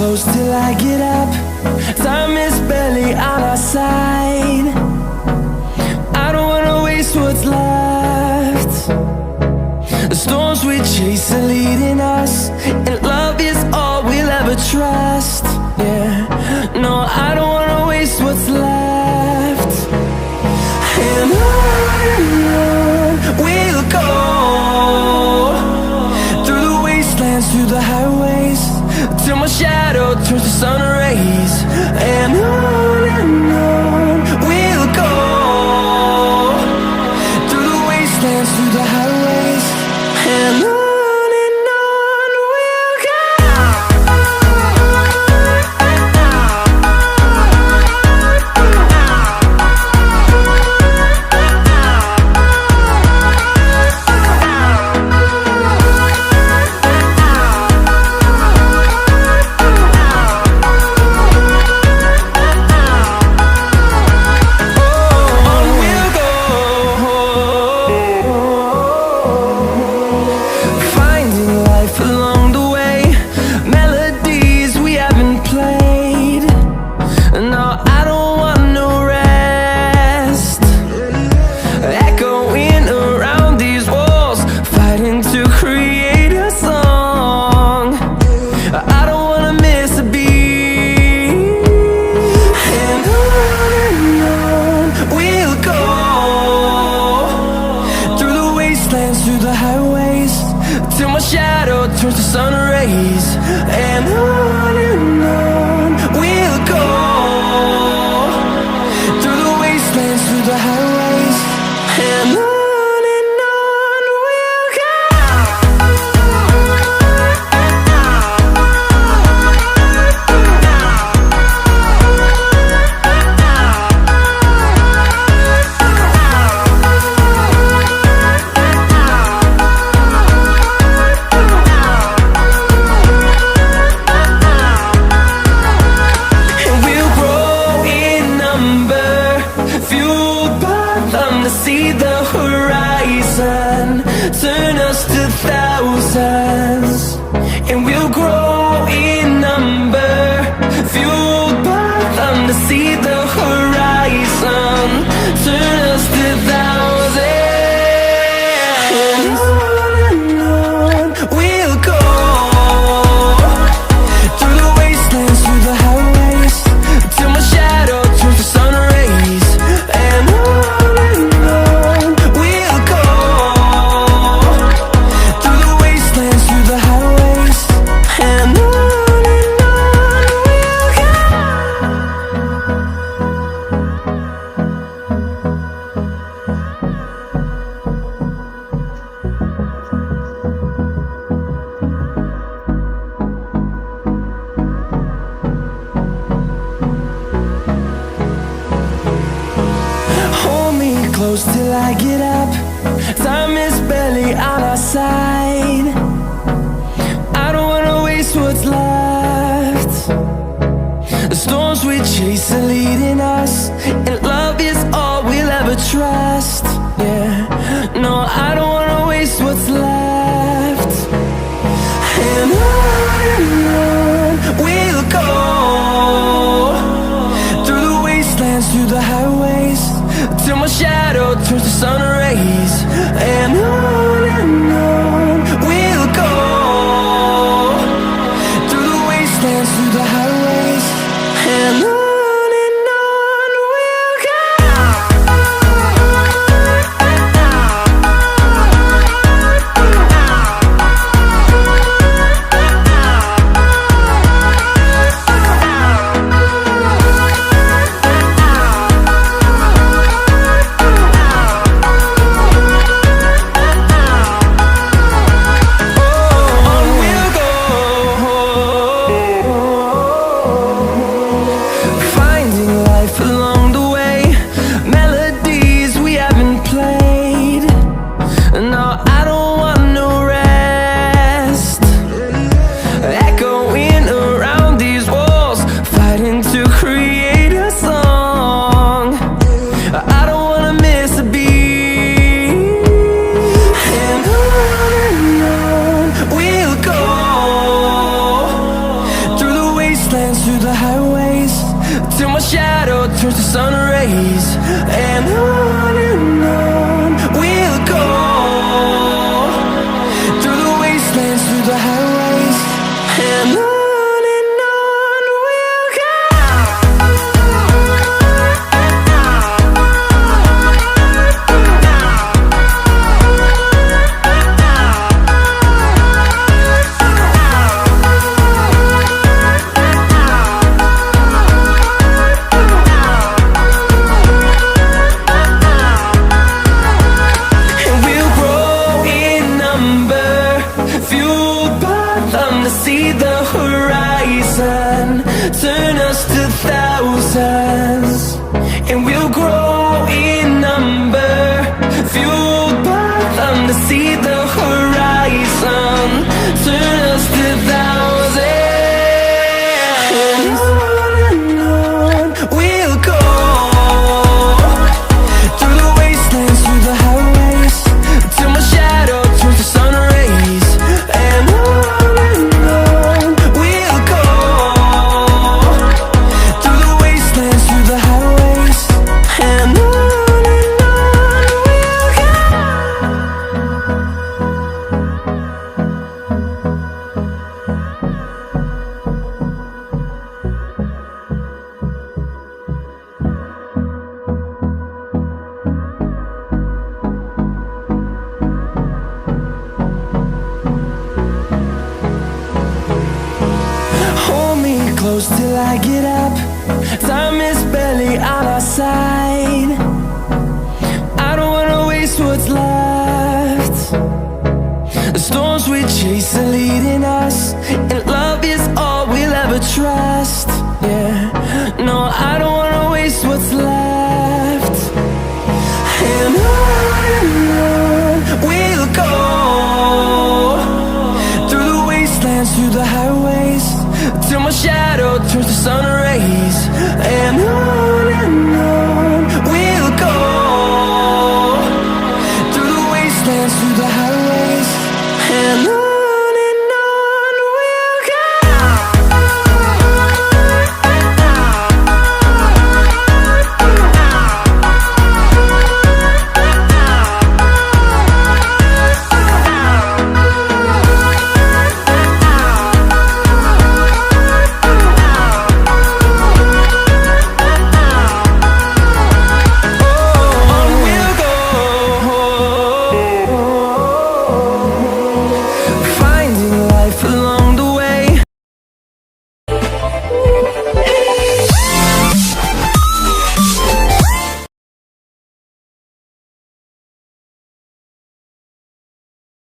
close till I get up. Time is barely on our side. I don't wanna waste what's left. The storms we chase are leading us, and love is all we'll ever trust. Yeah, no, I don't wanna waste what's left. And on we'll go, through the wastelands, through the highways, till my shadow turns to sun rays. And on we'll go, through the wastelands, through the highways, and on. Turns to sun rays, and on we'll go, through the wastelands, through the highways, and on we'll go. See the horizon, turn us to thousands, and we'll grow in number, fueled by them to see the horizon, turn us to thousands. And on we'll go, through the wastelands, through the highways, till my shadow turns to sun rays. And close till I get up. Time is barely on our side. I don't wanna waste what's left. The storms we chase are leading us, and love is all we'll ever trust. Yeah, no, I don't wanna waste what's left. And on we'll go, through the wastelands, through the highways, till my shadow turns to sun rays. And on we'll go, through the wastelands, through the highways, and on. Oh, through the highways, till my shadow turns to sun rays. And on we'll go, through the wastelands, through the highways. And on we'll go. See the horizon, turn us to thousands, and we'll grow in number, fueled by them to see the horizon, turn us to thousands. And on we'll go, through the wastelands, through the highways, till my shadow turns to sun rays. And close till I get up. Time is barely on our side. I don't wanna waste what's left. The storms we chase are leading us, and love is all we'll ever trust. Yeah, no, I don't wanna waste what's left. And on we'll go, through the wastelands, through the highways, till my shadow turns to sun rays. And on we'll go, through the wastelands, through the highways. And on we'll go. Finding life